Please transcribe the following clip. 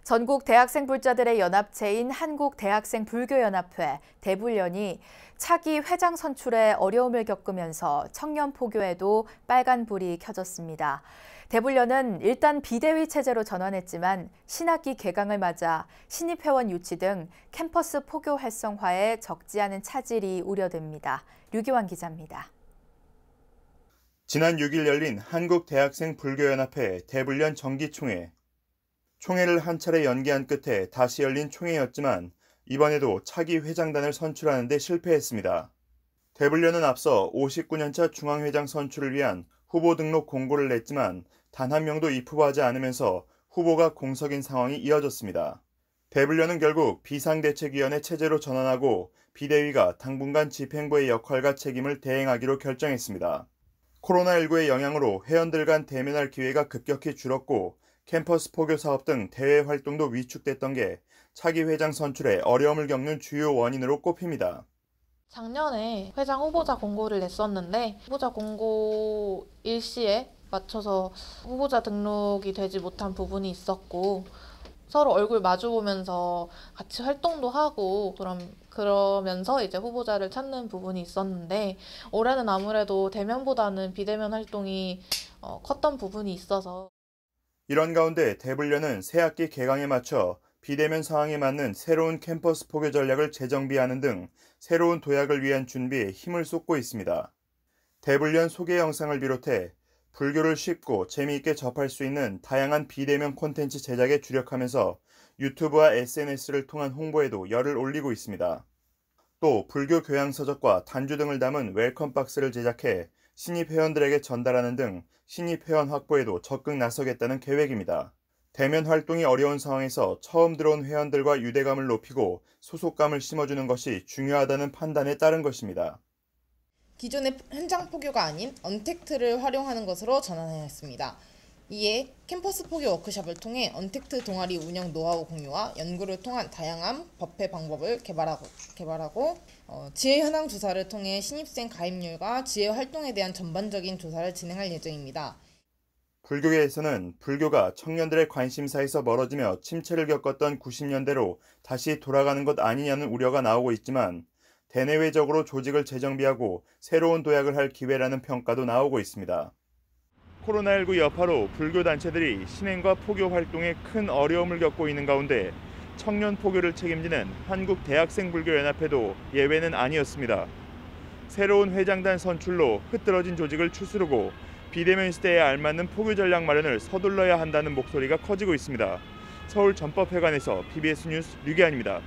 전국 대학생 불자들의 연합체인 한국대학생불교연합회 대불련이 차기 회장 선출에 어려움을 겪으면서 청년 포교에도 빨간불이 켜졌습니다. 대불련은 일단 비대위 체제로 전환했지만 신학기 개강을 맞아 신입회원 유치 등 캠퍼스 포교 활성화에 적지 않은 차질이 우려됩니다. 류기환 기자입니다. 지난 6일 열린 한국대학생불교연합회 대불련 정기총회. 총회를 한 차례 연기한 끝에 다시 열린 총회였지만 이번에도 차기 회장단을 선출하는 데 실패했습니다. 대불련은 앞서 59년차 중앙회장 선출을 위한 후보 등록 공고를 냈지만 단 한 명도 입후보하지 않으면서 후보가 공석인 상황이 이어졌습니다. 대불련은 결국 비상대책위원회 체제로 전환하고 비대위가 당분간 집행부의 역할과 책임을 대행하기로 결정했습니다. 코로나19의 영향으로 회원들 간 대면할 기회가 급격히 줄었고 캠퍼스 포교 사업 등 대외 활동도 위축됐던 게 차기 회장 선출에 어려움을 겪는 주요 원인으로 꼽힙니다. 작년에 회장 후보자 공고를 냈었는데 후보자 공고 일시에 맞춰서 후보자 등록이 되지 못한 부분이 있었고 서로 얼굴 마주보면서 같이 활동도 하고 그러면서 이제 후보자를 찾는 부분이 있었는데 올해는 아무래도 대면보다는 비대면 활동이 컸던 부분이 있어서 이런 가운데 대불련은 새학기 개강에 맞춰 비대면 상황에 맞는 새로운 캠퍼스 포교 전략을 재정비하는 등 새로운 도약을 위한 준비에 힘을 쏟고 있습니다. 대불련 소개 영상을 비롯해 불교를 쉽고 재미있게 접할 수 있는 다양한 비대면 콘텐츠 제작에 주력하면서 유튜브와 SNS를 통한 홍보에도 열을 올리고 있습니다. 또 불교 교양서적과 단주 등을 담은 웰컴 박스를 제작해 신입 회원들에게 전달하는 등 신입 회원 확보에도 적극 나서겠다는 계획입니다. 대면 활동이 어려운 상황에서 처음 들어온 회원들과 유대감을 높이고 소속감을 심어주는 것이 중요하다는 판단에 따른 것입니다. 기존의 현장 포교가 아닌 언택트를 활용하는 것으로 전환하였습니다. 이에 캠퍼스 포교 워크숍을 통해 언택트 동아리 운영 노하우 공유와 연구를 통한 다양한 법회 방법을 개발하고 지회 현황 조사를 통해 신입생 가입률과 지회 활동에 대한 전반적인 조사를 진행할 예정입니다. 불교계에서는 불교가 청년들의 관심사에서 멀어지며 침체를 겪었던 90년대로 다시 돌아가는 것 아니냐는 우려가 나오고 있지만 대내외적으로 조직을 재정비하고 새로운 도약을 할 기회라는 평가도 나오고 있습니다. 코로나19 여파로 불교 단체들이 신행과 포교 활동에 큰 어려움을 겪고 있는 가운데 청년 포교를 책임지는 한국대학생불교연합회도 예외는 아니었습니다. 새로운 회장단 선출로 흐트러진 조직을 추스르고 비대면 시대에 알맞는 포교 전략 마련을 서둘러야 한다는 목소리가 커지고 있습니다. 서울 전법회관에서 PBS 뉴스 류기환입니다.